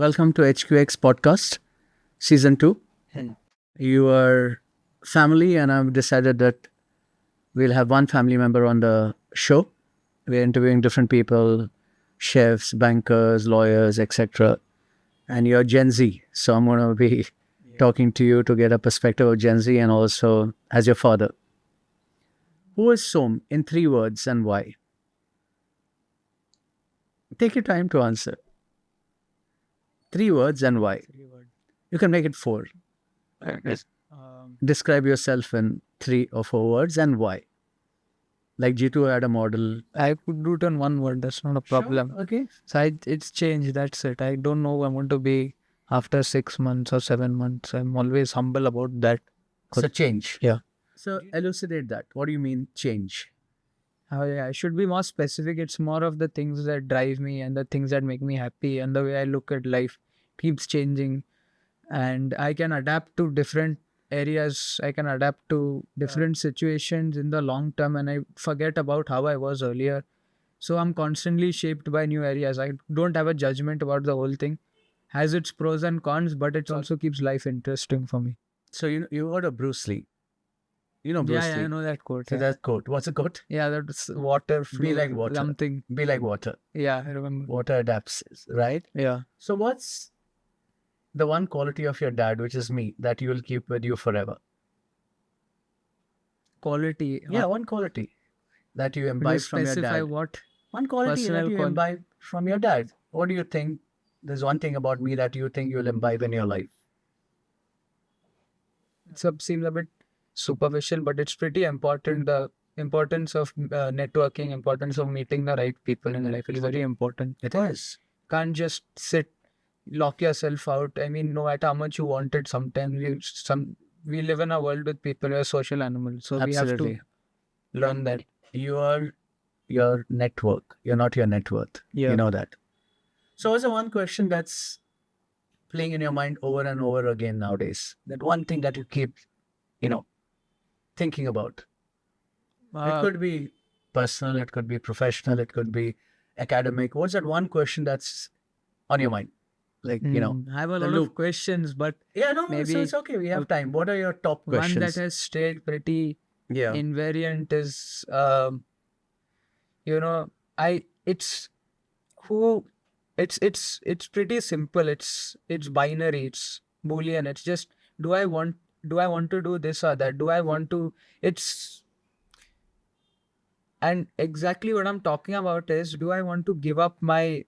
Welcome to HQX podcast, season 2. You are family, and I've decided that we'll have one family member on the show. We're interviewing different people, chefs, bankers, lawyers, etc. And you're Gen Z, so I'm going to be talking to you to get a perspective of Gen Z and also as your father. Who is Sohm in 3 words and why? Take your time to answer. 3 words and why. You can make it 4. Describe yourself in 3 or 4 words and why. Like G2 had a model. I could do it in 1 word. That's not a problem. Sure, okay. So it's changed. That's it. I don't know who I want to be after 6 months or 7 months. I'm always humble about that. So change. Yeah. So elucidate that. What do you mean change? I should be more specific. It's more of the things that drive me and the things that make me happy, and the way I look at life keeps changing. And I can adapt to different areas. I can adapt to different situations in the long term, and I forget about how I was earlier. So I'm constantly shaped by new areas. I don't have a judgment about the whole thing. Has its pros and cons, but it also keeps life interesting for me. So you heard of Bruce Lee. You know Bruce Lee. I know that quote. So Yeah, that's quote. What's the quote? that's water. Be like water. Something. Be like water. Yeah, I remember. Water adapts, right? Yeah. So what's the one quality of your dad, which is me, that you will keep with you forever? Quality. Yeah, one quality that you Could you imbibe from your specify dad. what? One quality that personal you imbibe from your dad. What do you think? There's one thing about me that you think you'll imbibe in your life. It seems a bit superficial, but it's pretty important. The importance of networking, importance of meeting the right people in life is very important. It is. Can't just sit, lock yourself out. I mean, no matter how much you want it, sometimes we live in a world with people who are social animals, so we have Absolutely. to learn that. You are your network. You're not your net worth. Yeah. You know that. So what's the one question that's playing in your mind over and over again nowadays? That one thing that you keep, thinking about. It could be personal, it could be professional, it could be academic. What's that one question that's on your mind? Like, I have a the lot loop. of questions, but Yeah, no, maybe so it's okay. We have time. What are your top questions? one that has stayed pretty Yeah. invariant is it's pretty simple. It's binary. It's Boolean. It's just do I want to do this or that? Do I want to and exactly what I'm talking about is, do I want to give up my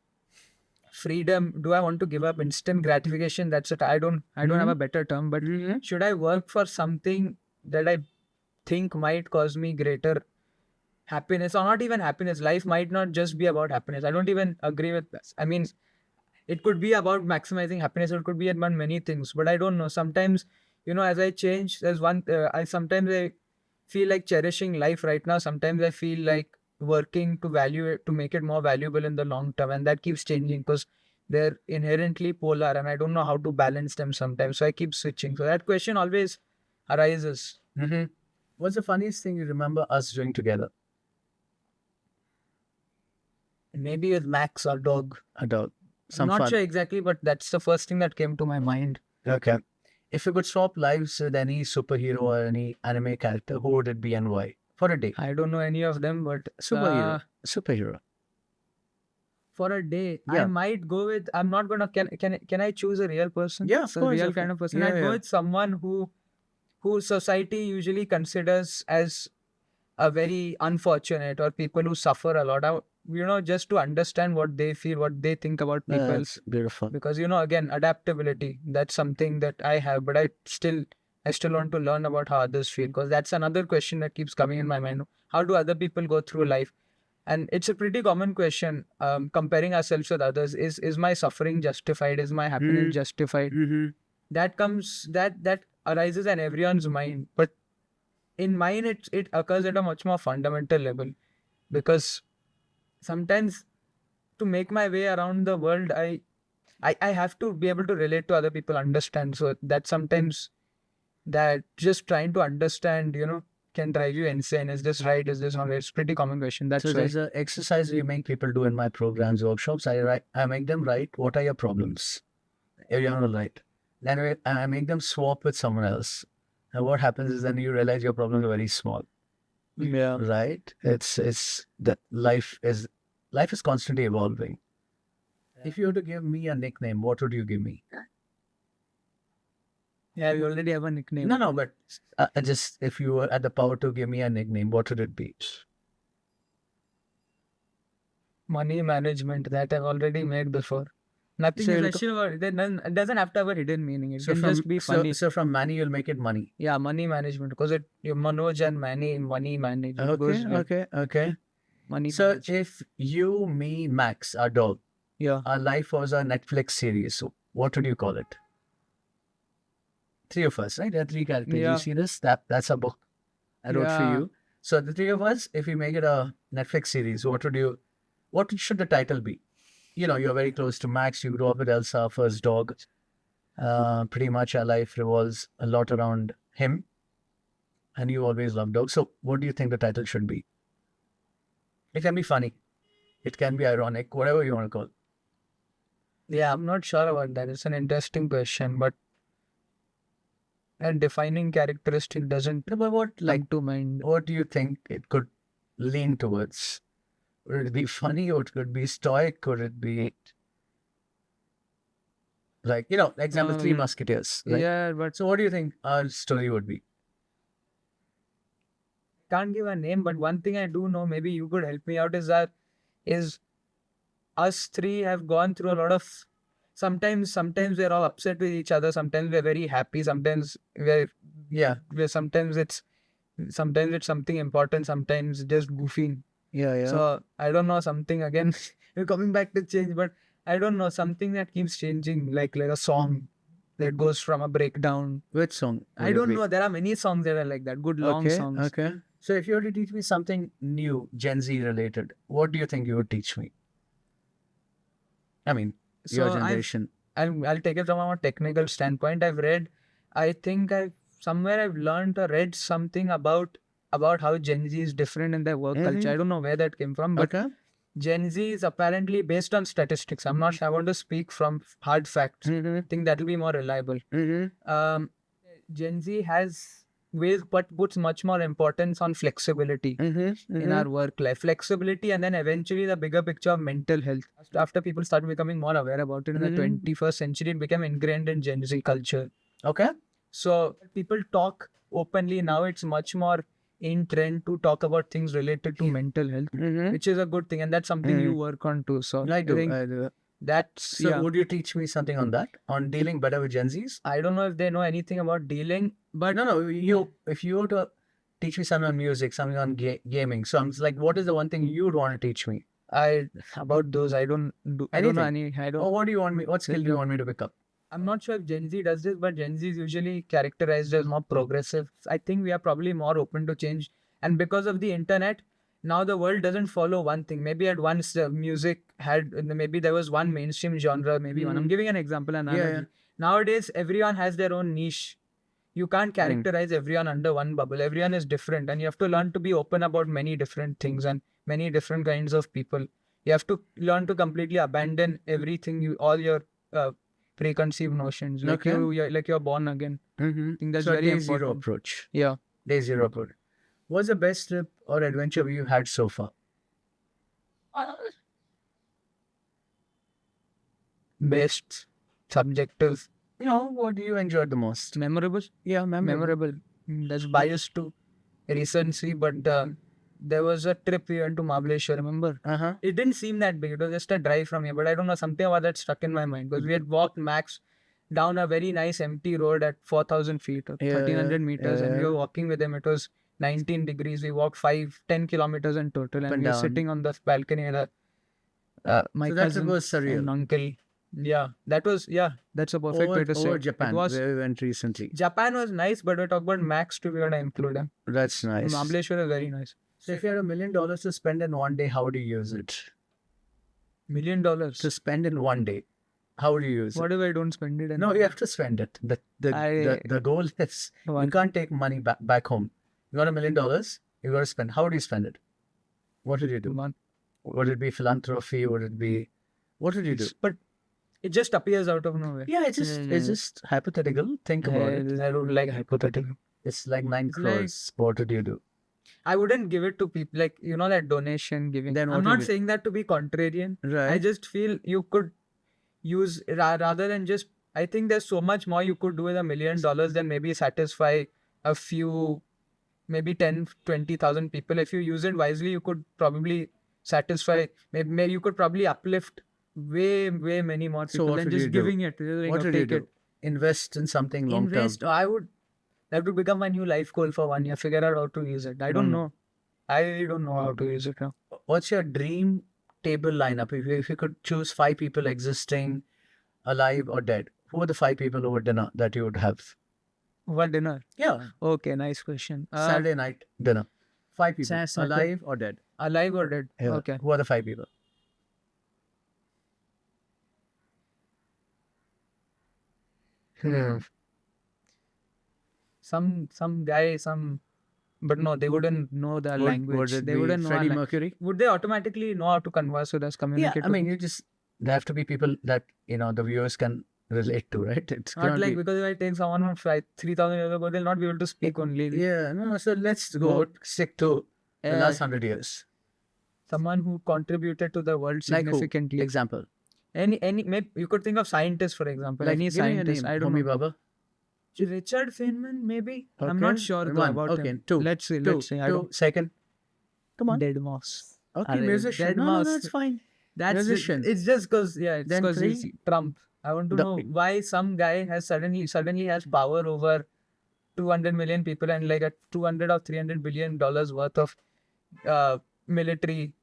freedom? Do I want to give up instant gratification? That's it. I don't have a better term, but should I work for something that I think might cause me greater happiness, or not even happiness? Life might not just be about happiness. I don't even agree with this. I mean, it could be about maximizing happiness, or it could be about many things, but I don't know. Sometimes, as I change, there's one, I feel like cherishing life right now. Sometimes I feel like working to value it, to make it more valuable in the long term. And that keeps changing because they're inherently polar and I don't know how to balance them sometimes. So I keep switching. So that question always arises. What's the funniest thing you remember us doing together? Maybe with Max, our dog. A dog. I'm Some not fun. sure exactly, but that's the first thing that came to my mind. Okay. If you could swap lives with any superhero or any anime character, who would it be and why? For a day. I don't know any of them, but Superhero. for a day, Yeah. I might go with. I'm not gonna. Can I choose a real person? Yeah, of a course, real of kind course. of person. Yeah, I'd yeah. go with someone who society usually considers as a very unfortunate, or people who suffer a lot. Just to understand what they feel, what they think about people. That's beautiful. Because again, adaptability. That's something that I have, but I still want to learn about how others feel, because that's another question that keeps coming in my mind. How do other people go through life? And it's a pretty common question. Comparing ourselves with others. Is my suffering justified? Is my happiness justified? That arises in everyone's mind, but in mine it occurs at a much more fundamental level, because sometimes to make my way around the world, I have to be able to relate to other people, understand. So that sometimes that just trying to understand, can drive you insane. Is this right? Is this not right? It's a pretty common question. That's So why. there's an exercise we make people do in my programs, workshops. I make them write, what are your problems? you're on the right. Then I make them swap with someone else. And what happens is then you realize your problems are very small. Yeah. Right? It's that life is constantly evolving. If you were to give me a nickname, what would you give me? Yeah, we already have a nickname. No, but just if you were at the power to give me a nickname, what would it be? Money management that I've already made before. Nothing special about it. It doesn't have to have a hidden meaning. It can just be funny. So from money, you'll make it money. Yeah, money management because your Manoj and money management goes with Okay. money. So management. if you, me, Max, our dog, Yeah, our life was a Netflix series, so what would you call it? Three of us, right? There are three characters. Yeah. You see this? That's a book I wrote for Yeah. you. So the three of us, if we make it a Netflix series, what should the title be? You know, you're very close to Max. You grew up with Elsa, first dog. Pretty much our life revolves a lot around him, and you always loved dogs. So what do you think the title should be? It can be funny. It can be ironic, whatever you want to call it. Yeah, I'm not sure about that. It's an interesting question, but a defining characteristic doesn't But what, come to mind. what do you think it could lean towards? Would it be funny or it could be stoic? Could it be like, example, Three Musketeers? Right? Yeah, but So what do you think our story would be? can't give a name. But one thing I do know, maybe you could help me out, is us three have gone through a lot of. Sometimes we're all upset with each other. Sometimes we're very happy. Sometimes sometimes it's something important. Sometimes just goofing. Yeah. So I don't know, something again. We're coming back to change, but I don't know, something that keeps changing, like a song that goes from a breakdown. Which song? I don't know. There are many songs that are like that. Good long songs. Okay. So if you were to teach me something new, Gen Z related, what do you think you would teach me? I mean, your So generation. I'll take it from a more technical standpoint. I think I've learned or read something about how Gen Z is different in their work culture. I don't know where that came from, but Okay. Gen Z is apparently based on statistics. I'm not sure. I want to speak from hard facts. I think that will be more reliable. Gen Z puts much more importance on flexibility in our work life. Flexibility, and then eventually the bigger picture of mental health. After people started becoming more aware about it in the 21st century, it became ingrained in Gen Z culture. Okay. So people talk openly now. It's much more in trend to talk about things related to mental health, which is a good thing, and that's something you work on too. So I do. think that's So would you teach me something on that? On dealing better with Gen Zs? I don't know if they know anything about dealing, but No, if you were to teach me something on music, something on gaming, so I'm just like, what is the one thing you'd want to teach me? about those I don't know any. Or what do you want me? What skill do you want me to pick up? I'm not sure if Gen Z does this, but Gen Z is usually characterized as more progressive. I think we are probably more open to change. And because of the internet, now the world doesn't follow one thing. Maybe at once maybe there was one mainstream genre, maybe one. I'm giving an example, an analogy. Nowadays, everyone has their own niche. You can't characterize everyone under one bubble. Everyone is different, and you have to learn to be open about many different things and many different kinds of people. You have to learn to completely abandon everything, all your preconceived notions. Like you're born again. I think that's So very day zero important. approach. Yeah. Day zero approach. What's the best trip or adventure you had so far? Best, subjective, What do you enjoyed the most? memorable. Yeah, Memorable. That's biased to recency, but there was a trip we went to Mahabaleshwar, remember? It didn't seem that big. It was just a drive from here, but I don't know, something about that stuck in my mind because we had walked max down a very nice empty road at 4,000 feet or 1,300 meters, and we were walking with him. It was 19 degrees. We walked 10 kilometers in total, and we were sitting on the balcony with my So that cousin was surreal. and uncle. That's a perfect way to say Over it. Japan, It was, where we went recently. Japan was nice, but we're talking about max to be able to include him. That's nice. Mahabaleshwar is very nice. So if you had $1 million to spend in one day, how would you use it? $1 million. To spend in one day, how would you use What it? if I don't spend it? No, you have to spend it. The goal is you can't take money back home. You got $1 million, you got to spend. How would you spend it? What would you do? Would it be philanthropy? What would you do? But It just appears out of nowhere. Yeah, it's just hypothetical. Think about it. I don't like hypothetical. It's like 9 It's like- crores. What would you do? I wouldn't give it to people like that donation giving. Then what I'm will not be- saying that to be contrarian. I Right. just feel you could use rather than just. I think there's so much more you could do with $1 million than maybe satisfy a few, maybe 10, 20,000 people. If you use it wisely, you could probably satisfy. Maybe you could probably uplift way many more So people what than would you just do? giving it. Like, What would you take do? it. Invest in something long term. Invest. I would. That would become my new life goal for 1 year. Figure out how to use it. I don't know. I really don't know how to use it now. What's your dream table lineup? If you could choose 5 people existing, alive or dead, who are the 5 people over dinner that you would have? What dinner? Yeah, Okay, nice question. Saturday night dinner. 5 people, Saturday- alive or dead. Alive or dead? Yeah. Okay. Who are the 5 people? Some guy, but no, they wouldn't know the language. Would it They be wouldn't know our Freddie lang- Mercury? Would they automatically know how to converse with us, Yeah, communicate? I mean, there have to be people that the viewers can relate to, right? It's not gonna like be, because if I take someone from 3,000 years ago, they'll not be able to speak only. yeah. No, so let's go stick to the last 100 years. Someone who contributed to the world Like who? significantly. Example. Any maybe you could think of scientists, for example. Like, Any give me a scientist. name. I don't Homi know. Baba. Richard Feynman, maybe. I'm Okay. not sure though One. about Okay. him. 2. Let's see. Two. Let's see. I Two. don't. Second. Come on. Dead mouse. Okay, Arre, musician. dead No, mouse. that's fine. That's Musician. It's just because it's Then because 3? Trump. I want to The- know why some guy has suddenly has power over 200 million people and like a 200 or 300 billion dollars worth of military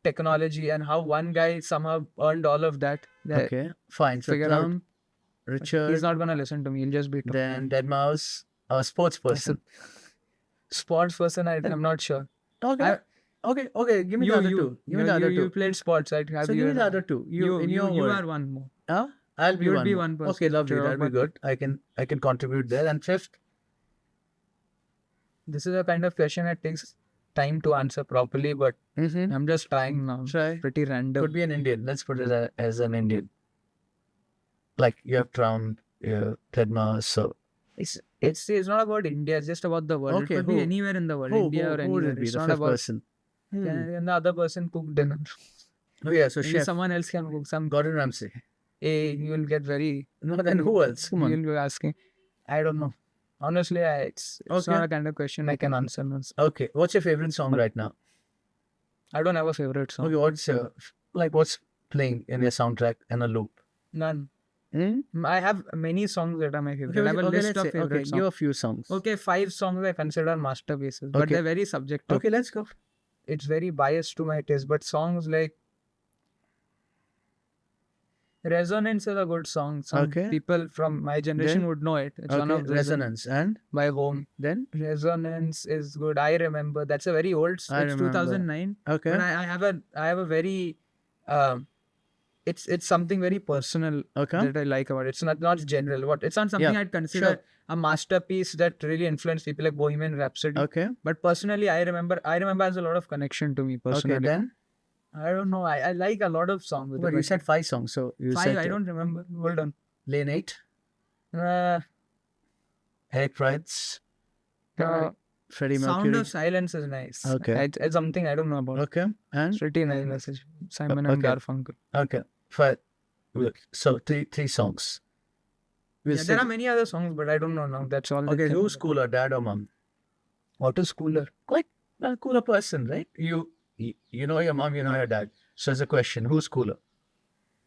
technology, and how one guy somehow earned all of that. Okay, fine. So Figure out. Trump, Richard, He's not gonna listen to me. He'll just be talking. then Dead Mouse, a sports person. Sports person. I'm not sure. Okay. Okay. Give me the other 2. Give me the other 2. You played sports, right? So give me the other 2. You in your you world. are one more. Huh? I'll be You'd one. be more. one person. Okay, lovely. Sure, That'll be but- good. I can contribute there. And 5th, This is a kind of question that takes time to answer properly, but I'm just trying now. Try. Pretty random. Could be an Indian. Let's put it as an Indian. Like you have Trump, you have Dead Mouse. So It's not about India. It's just about the world. Okay, It could who? be anywhere in the world, who India or who would anywhere. it be? It's The not 5th about. person. And the other person cook dinner. Oh yeah. So Maybe chef someone else can cook some. Gordon Ramsay. You will get very. No, then who else? Come on. You'll be asking. I don't know. Honestly, it's Okay. not a kind of question I can answer. Okay. What's your favorite song right now? I don't have a favorite song. Okay. What's playing in your soundtrack and a loop? None. Hmm? I have many songs that are my favorite. I have a list let's of say, favorite okay, songs. give a few songs. Okay, 5 songs I consider masterpieces, but Okay. they're very subjective. Okay, let's go. It's very biased to my taste, but songs like Resonance is a good song. Some Okay. people from my generation Then- would know it. It's one Okay, of Resonance. And by Home. then? Resonance is good. I remember. That's a very old. I It's remember. 2009. Okay. But I have a very it's something very personal Okay. that I like about it. It's not general. It's not something Yeah, I'd consider sure. a masterpiece that really influenced people like Bohemian Rhapsody. Okay. But personally, I remember has a lot of connection to me personally. Okay, then? I don't know. I like a lot of songs. But you said 5 songs, so you 5. said I don't remember. Hold on. Lane 8, Uh, Eric Price, Freddie Sound Mercury. of Silence is nice. Okay. It's something I don't know about. Okay. And? It's pretty nice message. Simon and Okay. Garfunkel. Okay. 5. So three songs. We'll Yeah, say- there are many other songs, but I don't know now. That's all. Okay, who's cooler, dad or mom? What is cooler? Like a cooler person, right? You know your mom, you know your dad. So it's a question, who's cooler?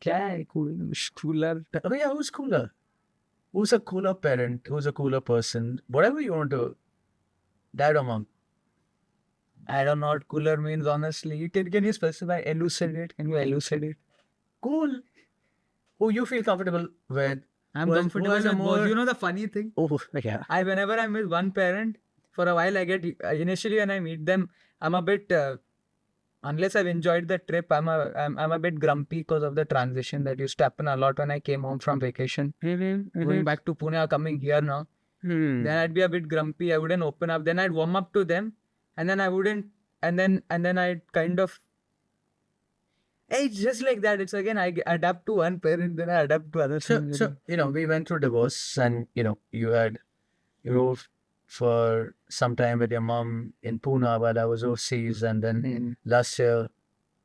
Cooler. Oh yeah, who's cooler? Who's a cooler parent? Who's a cooler person? Whatever you want to. Dad or mom? I don't know what cooler means, honestly. Can you specify, elucidate? Can you elucidate? Cool. Who you feel comfortable with? I'm Who has- comfortable who has a with both. more- You know the funny thing? Oh, yeah. Whenever I'm with one parent, for a while I get, initially when I meet them, I'm a bit, unless I've enjoyed the trip, I'm a bit grumpy because of the transition that used to happen a lot when I came home from vacation. Going back to Pune or coming here now. Then I'd be a bit grumpy. I wouldn't open up. Then I'd warm up to them, and then I wouldn't. And then I'd kind of. It's just like that. It's again, adapt to one parent, then I adapt to other things. So we went through divorce, and you moved for some time with your mom in Pune while I was overseas, and then last year,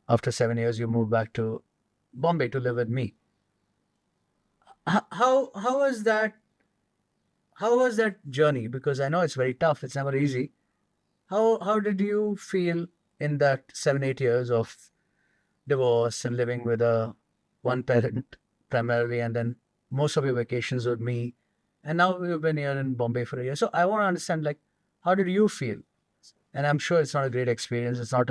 after 7 years, you moved back to Bombay to live with me. How was that? How was that journey? Because I know it's very tough. It's never easy. How did you feel in that 7-8 years of divorce and living with a one parent primarily, and then most of your vacations with me, and now we've been here in Bombay for a year. So I want to understand, like, how did you feel? And I'm sure it's not a great experience. It's not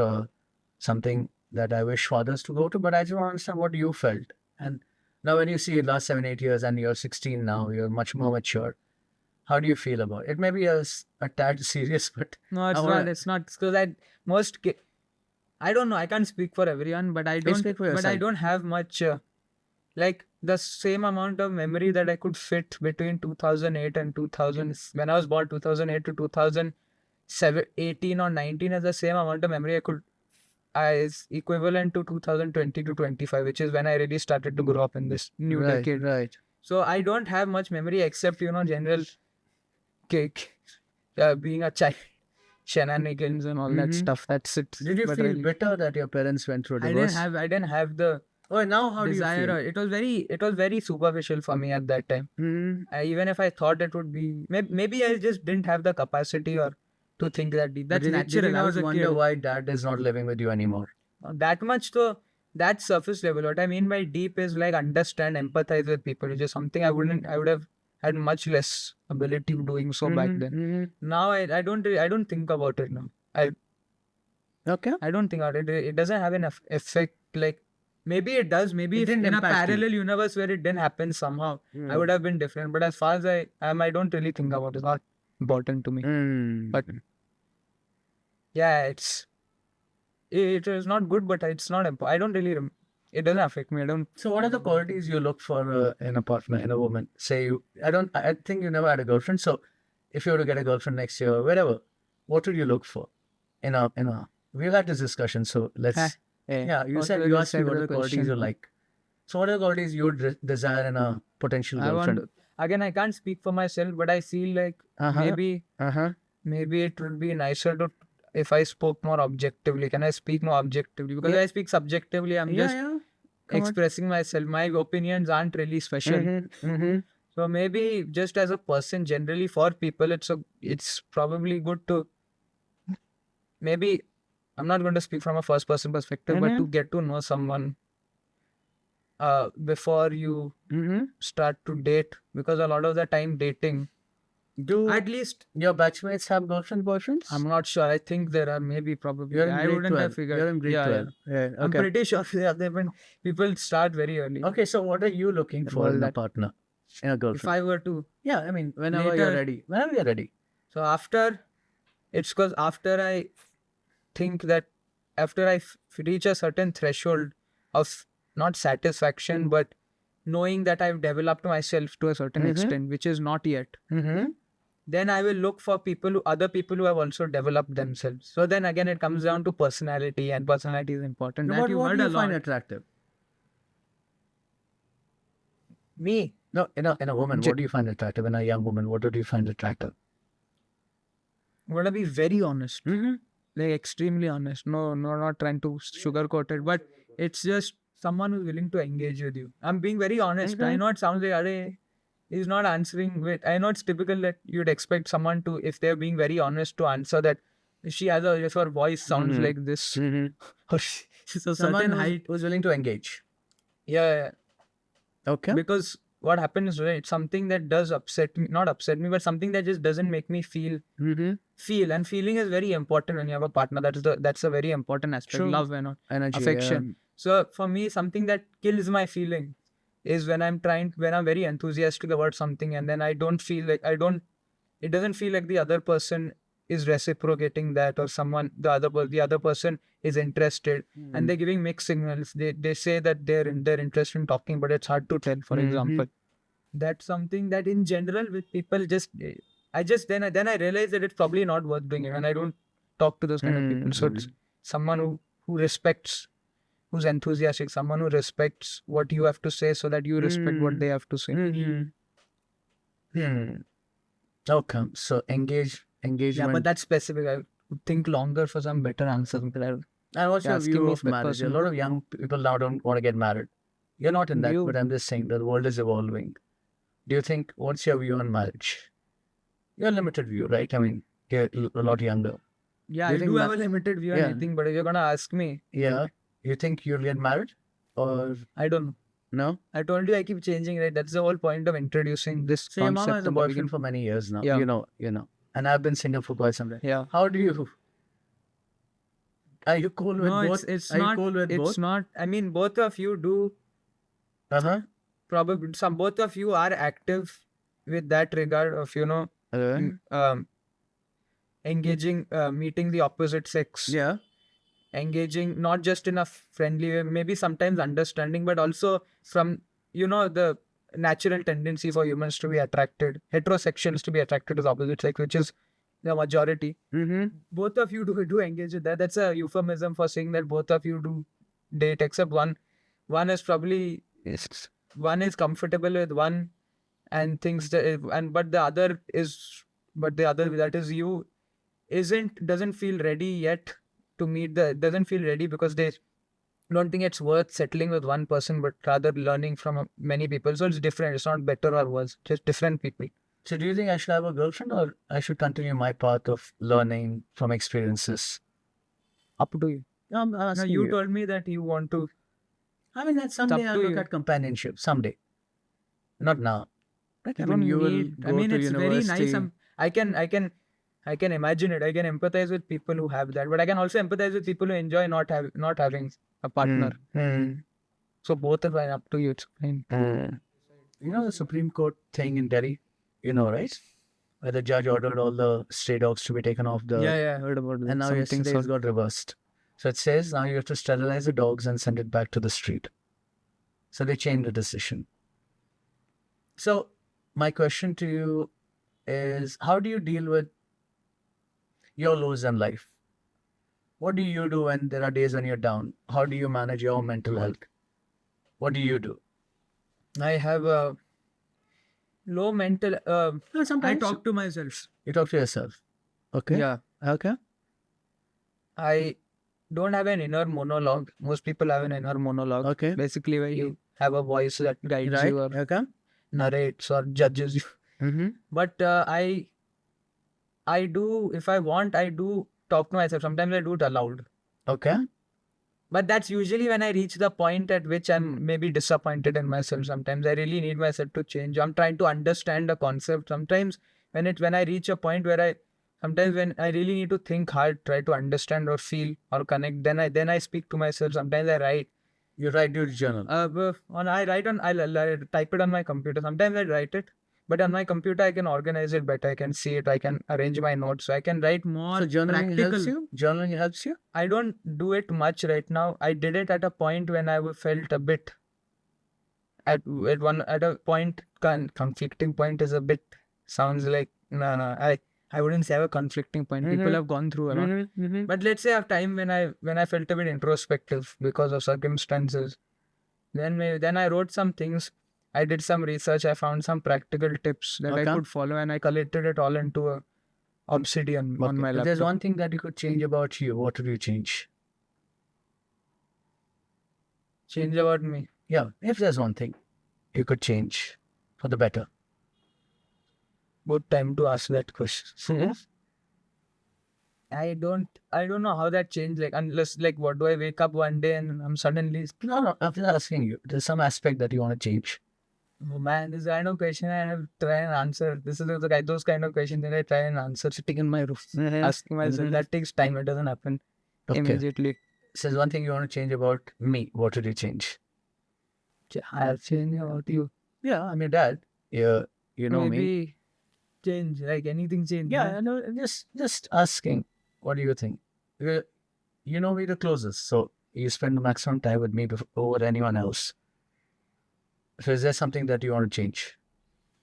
something that I wish fathers to go to, but I just want to understand what you felt. And now when you see it last 7-8 years and you're 16 now, you're much more mature. How do you feel about it? It may be a tad serious, but No, it's not. It's not because I don't know. I can't speak for everyone, but I don't. speak for But I yourself. don't have much like the same amount of memory that I could fit between 2008 and 2000. When I was born, 2008 to 2007, 18 or 19 is the same amount of memory I could. Is equivalent to 2020 to 25, which is when I really started to grow up in this new decade. Right. So I don't have much memory except general cake, being a child, shenanigans and all that stuff. That's it. Did you But feel really, bitter that your parents went through a divorce? I didn't have the Oh, now how desire. do you It was very superficial for me at that time. feel? Even if I thought it would be, maybe I just didn't have the capacity or to think that deep. That's Did you natural. I not was a wonder kid. why dad is not living with you anymore? That much though. That's surface level. What I mean by deep is like understand, empathize with people, which is something I would have had much less ability of doing so back then. Now I don't think about it now. Okay. I don't think about it. It doesn't have an effect. Like maybe it does. Maybe It if didn't in a impact you. parallel universe where it didn't happen somehow, I would have been different. But as far as I am, I don't really think about it. It's not important to me. But yeah, it is not good, but it's not important. I don't really. It doesn't affect me. I don't. So what are the qualities you look for in a partner, in a woman? Say I think you never had a girlfriend. So if you were to get a girlfriend next year or whatever, what would you look for we've had this discussion. So let's, yeah, you asked me what are the qualities you like. So what are the qualities you would desire in a potential girlfriend? Again, I can't speak for myself, but I feel like maybe it would be nicer to if I spoke more objectively. Can I speak more objectively? Because if I speak subjectively, I'm just expressing myself. My opinions aren't really special. So maybe just as a person, generally for people, it's probably good to maybe. I'm not going to speak from a first person perspective, but to get to know someone before you start to date, because a lot of the time dating. Do at least your batchmates have boyfriends? I'm not sure. I think there are maybe probably. You're in I grade wouldn't 12. have figured. You're in grade 12. Yeah, I'm pretty sure people start very early. Okay, so what are you looking for in a partner, in a girlfriend? If I were to, yeah, I mean, whenever you're ready. Whenever you're ready. So after I think that after I reach a certain threshold of not satisfaction, but knowing that I've developed myself to a certain extent, which is not yet. Then I will look for other people who have also developed themselves. So then again, it comes down to personality, and personality is important. What do you find attractive? Me? No, in a woman, what do you find attractive? In a young woman, what do you find attractive? I'm gonna be very honest, like extremely honest. No, not trying to sugarcoat it, but it's just someone who's willing to engage with you. I'm being very honest. I know it sounds like he's not answering with. I know it's typical that you'd expect someone to, if they're being very honest, to answer that. She has if her voice sounds like this. So certain height who's willing to engage. Yeah. Okay. Because what happens, right? Something that does not upset me, but something that just doesn't make me feel. And feeling is very important when you have a partner. That's a very important aspect. True. Love and energy, affection. So for me, something that kills my feeling is when I'm very enthusiastic about something, and then it doesn't feel like the other person is reciprocating that, or the other person is interested, and they're giving mixed signals. They say that they're interested in talking, but it's hard to tell, for example. That's something that in general with people then I realize that it's probably not worth doing it, and I don't talk to those kind of people. So it's someone who respects who's enthusiastic, someone who respects what you have to say so that you respect what they have to say. Okay, so engagement. Yeah, but that's specific. I would think longer for some better answers. And what's your asking view me of marriage? A personally. lot of young people now don't want to get married. You're not in that, You- but I'm just saying that the world is evolving. Do you think, what's your view on marriage? Your limited view, right? I mean, you're a lot younger. Yeah, Do you I think do have a limited view on Yeah. anything, but if you're gonna ask me, Yeah. You think you'll get married? Or I don't know. no? I told you I keep changing, right? That's the whole point of introducing this So your mama concept has a in the boyfriend beginning. for many years now. Yeah. You know. And I've been single for quite some time. Yeah. How do you are you cool with No, both? it's Are you not. cool with It's both? not. I mean, both of you do. Uh-huh. Probably both of you are active with that regard of engaging, meeting the opposite sex. Yeah. Engaging not just in a friendly way, maybe sometimes understanding, but also from the natural tendency for humans to be attracted, heterosexuals to be attracted to the opposite sex, which is the majority. Both of you do engage with that. That's a euphemism for saying that both of you do date, except one is probably one is comfortable with one and thinks that, and but the other that is you doesn't feel ready yet to meet doesn't feel ready because they don't think it's worth settling with one person, but rather learning from many people. So it's different. It's not better or worse, just different people. So do you think I should have a girlfriend or I should continue my path of learning from experiences? Up to you. No, I'm No, asking you told me that you want to. I mean, that someday up I'll to look you. at companionship. Someday. Not now. Right? You I mean, don't you will need. go I mean, to it's very nice. university. I can imagine it. I can empathize with people who have that, but I can also empathize with people who enjoy not having a partner. So both are fine. Up to you. It's fine. You know the Supreme Court thing in Delhi? You know, right? Where the judge ordered all the stray dogs to be taken off the... Yeah, I heard about that. And now Something yesterday it's got reversed. So it says now you have to sterilize the dogs and send it back to the street. So they changed the decision. So my question to you is, how do you deal with your lows in life? What do you do when there are days when you're down? How do you manage your mental health? What do you do? I have a low mental. I Sometimes talk to myself. you talk to yourself. Okay. Yeah. Okay. I don't have an inner monologue. Most people have an inner monologue. Okay. Basically, where you have a voice that guides Right. you or Okay. narrates or judges you. Mm-hmm. But I do, if I want, I do talk to myself. Sometimes I do it aloud. Okay. But that's usually when I reach the point at which I'm maybe disappointed in myself. Sometimes I really need myself to change. I'm trying to understand a concept. Sometimes when I reach a point where sometimes when I really need to think hard, try to understand or feel or connect, then I speak to myself. Sometimes I write. You write your journal. I type it on my computer. Sometimes I write it, but on my computer I can organize it better. I can see it. I can arrange my notes, so I can write more. So journaling practical. helps you? Journaling helps you? I don't do it much right now. I did it at a point when I felt a bit at a point conflicting point is a bit sounds like no. I wouldn't say I have a conflicting point. People have gone through a lot. But let's say a time when I felt a bit introspective because of circumstances. Then I wrote some things. I did some research. I found some practical tips that I could follow, and I collected it all into a obsidian on my If laptop. there's one thing that you could change about you, what would you change? Change about me. Yeah, if there's one thing you could change for the better. Good time to ask that question. I don't know how that changed. Like unless what do I wake up one day and I'm suddenly No, I'm just asking you. There's some aspect that you want to change. oh man, this kind of question I have to try and answer. This is those kind of questions that I try and answer sitting in my room, asking myself. That takes time. It doesn't happen immediately. So there's one thing you want to change about me. What would you change? I'll change about you. Yeah, I'm your dad. Yeah, you know me. Maybe change, like anything change. Yeah, no, just asking. What do you think? You know me the closest, so you spend the maximum time with me over anyone else. So is there something that you want to change?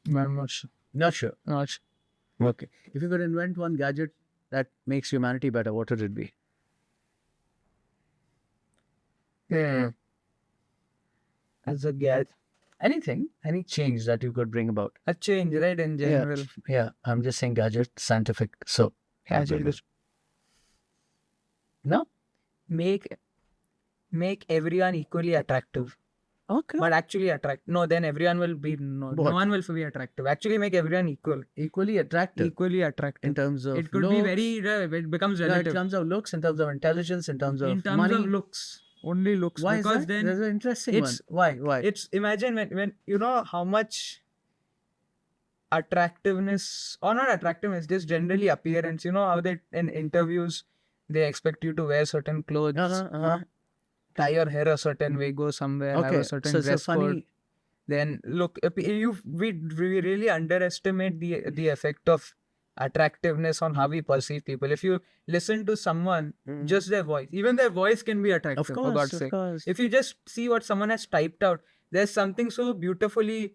I'm not sure. Not sure. Not sure. Okay. If you could invent one gadget that makes humanity better, what would it be? As a gadget. Anything, any change that you could bring about. A change, right, in general. Yeah, I'm just saying gadget, scientific. So, Gadget is no? make everyone equally attractive. Okay. But actually attract. No, then everyone will be no What? one will be attractive. Actually make everyone Equally attractive equally attractive. in terms of It could looks. be very it becomes No, in relative. terms of looks, in terms of intelligence, in terms of In terms money. of looks. Only looks. Why because is that? then That's an interesting one. it's Why? it's imagine when you know how much attractiveness or not attractiveness, just generally appearance. You know how they in interviews they expect you to wear certain clothes, tie your hair a certain way, go somewhere, have Okay, a certain so it's a dress code. funny. Then look, we really underestimate the effect of attractiveness on how we perceive people. If you listen to someone, just their voice, even their voice can be attractive. Of For course, God's of sake. course. If you just see what someone has typed out, there's something so beautifully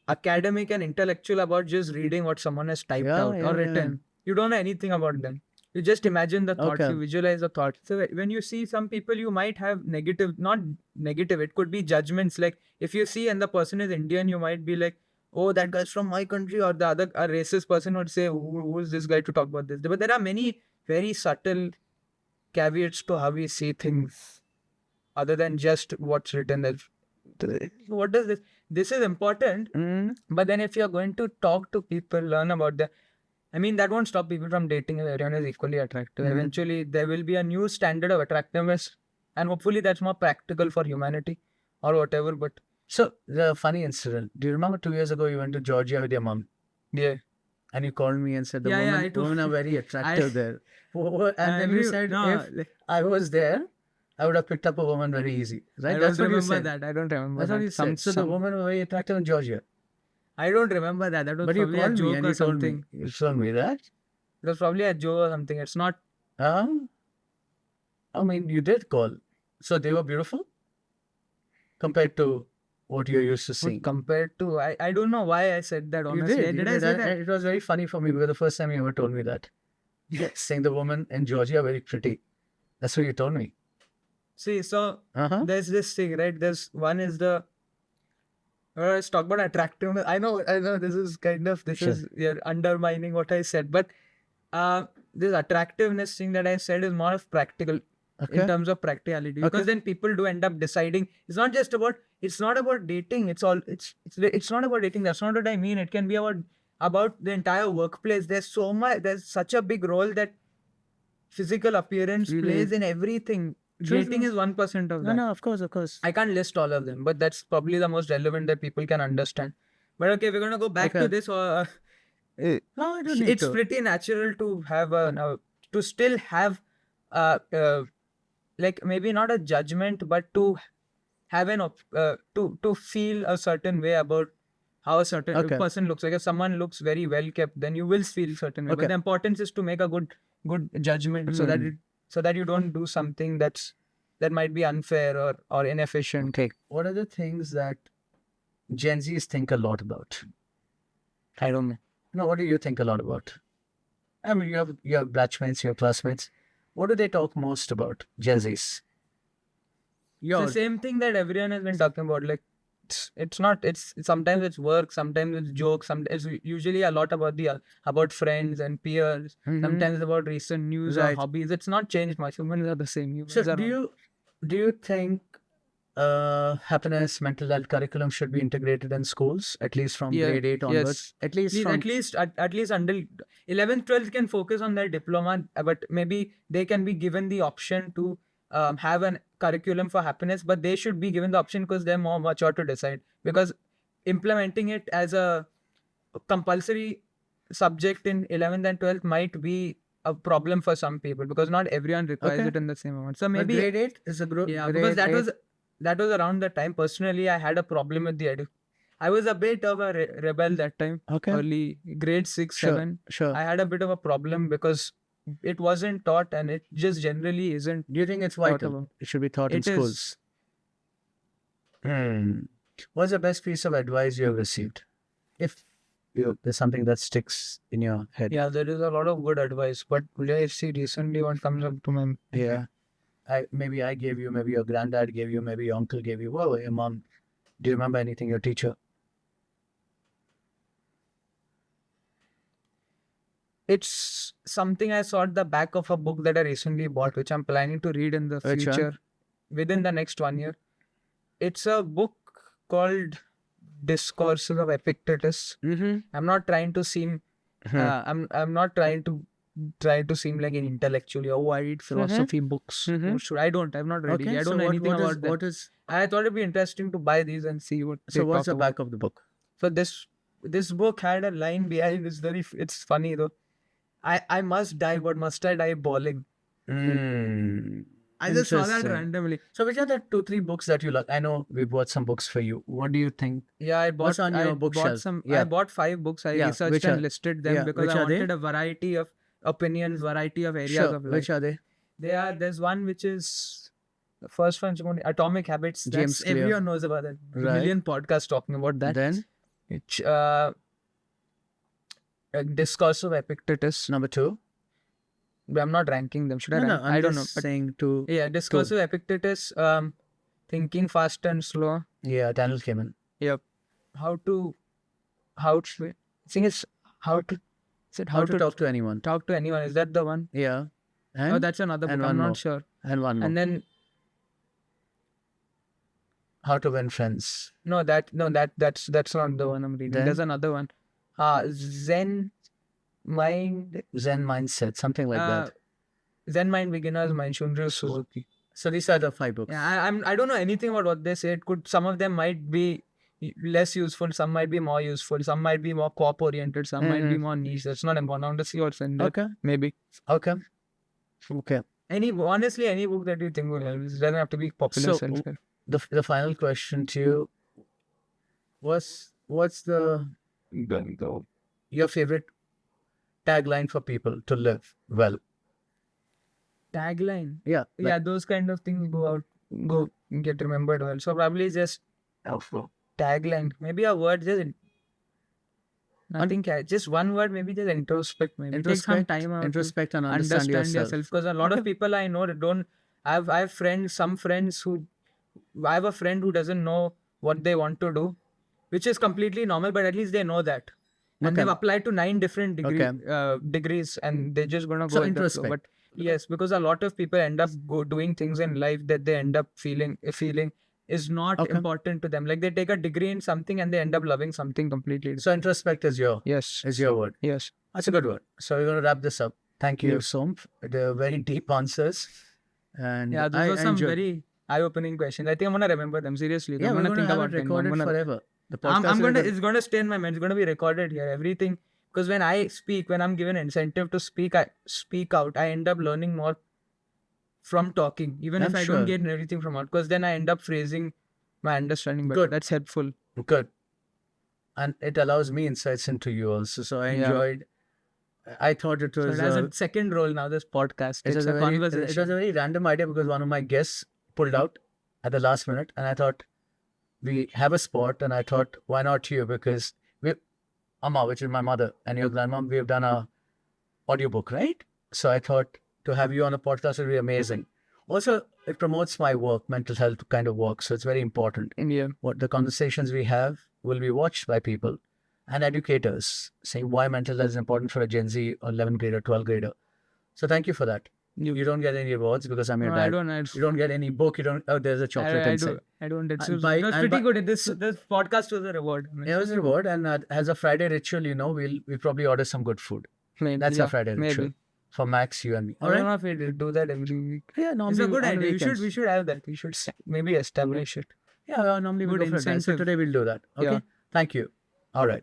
academic and intellectual about just reading what someone has typed out or written. You don't know anything about them. You just imagine the thoughts, Okay. you visualize the thoughts. So when you see some people, you might have negative, not negative, it could be judgments. Like if you see and the person is Indian, you might be like, oh, that guy's from my country, or the other a racist person would say, who is this guy to talk about this? But there are many very subtle caveats to how we see things other than just what's written there. What does this? This is important, but then if you're going to talk to people, learn about them, I mean, that won't stop people from dating if everyone is equally attractive. Eventually, there will be a new standard of attractiveness, and hopefully, that's more practical for humanity or whatever. But So, the funny incident. Do you remember 2 years ago you went to Georgia with your mom? yeah, And you called me and said the Yeah, yeah, women, I told- women are very attractive there. And then you said, no, if I was there, I would have picked up a woman very easy. Right? I That's don't what you remember said. that. I don't remember That's that. what you said. So the women were very attractive in Georgia. I don't remember that. That was But you probably a called me joke and or you told something. me. You told me that. It was probably a joke or something. It's not. I mean, you did call. So they were beautiful compared to what you're used to seeing. Compared to, I don't know why I said that, You honestly. did. Did you I say did. that? It was very funny for me because the first time you ever told me that. Yes. Saying the woman in Georgia are very pretty. That's what you told me. See, so there's this thing, right? There's one is the. Let's talk about attractiveness. I know this is kind of, you're undermining what I said, but this attractiveness thing that I said is more of practical in terms of practicality, because then people do end up deciding. It's not about dating. It's not about dating. That's not what I mean. It can be about the entire workplace. There's such a big role that physical appearance plays in everything. Dating is 1% of that. No, of course. I can't list all of them, but that's probably the most relevant that people can understand. But okay, we're gonna go back to this. No, I don't need It's to. pretty natural to have to still have like maybe not a judgment, but to have to feel a certain way about how a certain person looks. Like if someone looks very well kept, then you will feel certain way. But the importance is to make a good judgment so that you don't do something that might be unfair or inefficient. Okay. What are the things that Gen Zs think a lot about? I don't know. No, what do you think a lot about? I mean, you have batchmates, your classmates. What do they talk most about, Gen Zs? It's the same thing that everyone has been talking about. Like, it's sometimes it's work, sometimes it's jokes, it's usually a lot about friends and peers. Sometimes it's about recent news or hobbies. It's not changed much. Humans are the same. So do you think happiness, mental health curriculum should be integrated in schools, at least from grade 8 onwards? At least until 11th, 12th can focus on their diploma, but maybe they can be given the option to have a curriculum for happiness, but they should be given the option because they're more mature to decide. Because implementing it as a compulsory subject in 11th and 12th might be a problem for some people, because not everyone requires it in the same amount. So maybe grade 8 is a group. Yeah, because that was around the time. Personally, I had a problem with the I was a bit of a rebel that time. Early grade 6, 7. Sure. I had a bit of a problem because it wasn't taught, and it just generally isn't. Do you think it's vital? It should be taught in schools. What's the best piece of advice you have received? If there's something that sticks in your head. Yeah, there is a lot of good advice, but let's see recently what comes up to my Yeah. maybe I gave you, maybe your granddad gave you, maybe your uncle gave you, well, your mom. Do you remember anything your teacher? It's something I saw at the back of a book that I recently bought, which I'm planning to read in the Which one? future, within the next 1 year. It's a book called Discourses of Epictetus. I'm not trying to seem, I'm not trying to seem like an intellectual. Oh, I read philosophy books. Oh, should I don't. I've not read it. I don't know anything about that. What is? I thought it'd be interesting to buy these and see what. So they what's talk the about. back of the book? So this book had a line behind. It's funny though. I must die, but must I die bawling? I just saw that Interesting. randomly. So which are the 2-3 books that you like? I know we bought some books for you. What do you think? Yeah, I bought. What's on your I bookshelf? bought Yeah. I bought 5 books. I Yeah, researched which and are- listed them because which I are they? wanted a variety of opinions, variety of areas Sure. of life. Which are they? There's one which is the first one's going Atomic Habits. James Clear. Everyone knows about that. Right. Million podcasts talking about that. Then Which Discourse of Epictetus. number 2. But I'm not ranking them. Should I? No, rank? I'm I don't know. just But saying to. yeah, Discourse of Epictetus. Thinking Fast and Slow. Yeah, Daniel Kahneman. Yep. How to thing is how to How to talk to anyone. talk to anyone. Is that the one? Yeah. And Oh, that's another book. and I'm one not more. sure. And one more. And then How to Win Friends. that's not the one I'm reading. Then? There's another one. Zen Mind. Zen Mindset, something like that. Zen Mind, Beginner's Mind, Shunryu Suzuki. So these are the 5 books. Yeah, I don't know anything about what they say. Some of them might be less useful, some might be more useful, some might be more co-op oriented, some might be more niche. That's not important. I want to see what's in there. Okay. Maybe. Okay. Honestly, any book that you think will help. It doesn't have to be popular So, self-help. The final question to you was, what's your favorite tagline for people to live well? Tagline. Yeah. Yeah, those kind of things go get remembered well. So probably just tagline. Maybe a word, just nothing. Just one word. Maybe just introspect. Maybe take some time out to introspect and understand yourself. Because a lot of people I know that don't. I have friends. Some friends who. I have a friend who doesn't know what they want to do, which is completely normal. But at least they know that, and they've applied to 9 different degrees, and they're just gonna go So with the flow. introspect. But yes, because a lot of people end up doing things in life that they end up feeling is not important to them. Like they take a degree in something and they end up loving something completely different. So introspect is your word. Yes. That's a good word. So we're going to wrap this up. Thank you, Sohm. They're very deep answers. And Yeah, those were some very eye-opening questions. I think I'm gonna remember them seriously. Yeah, I'm we're gonna think have about it them. recorded forever. The podcast It's gonna stay in my mind. It's gonna be recorded here. Everything. Because when I speak, when I'm given incentive to speak, I speak out. I end up learning more from talking, even if I don't get everything from out. Because then I end up phrasing my understanding better. Good. That's helpful. Good. And it allows me insights into you also. So I enjoyed. I thought it was. So it has a second role now. This podcast. It's a conversation. It was a very random idea because one of my guests pulled out at the last minute, and I thought we have a spot, and I thought why not you, because Amma, which is my mother, and your grandmom, we have done a audiobook, right? So I thought to have you on a podcast would be amazing. Also, it promotes my work, mental health kind of work. So it's very important. Yeah. What the conversations we have will be watched by people and educators saying why mental health is important for a Gen Z or 11th grader, 12th grader. So thank you for that. You don't get any rewards because I'm your dad. You don't get any book. You don't. Oh, there's a chocolate inside. I don't. It was pretty good. This podcast was a reward. Yeah, it was a reward. And as a Friday ritual, we'll probably order some good food. That's our Friday ritual for Max, you and me. I don't know if we do that every week. Yeah, normally it's a good idea. We should have that. We should maybe establish it. Yeah, normally we go for that. So today we'll do that. Okay. Yeah. Thank you. All right.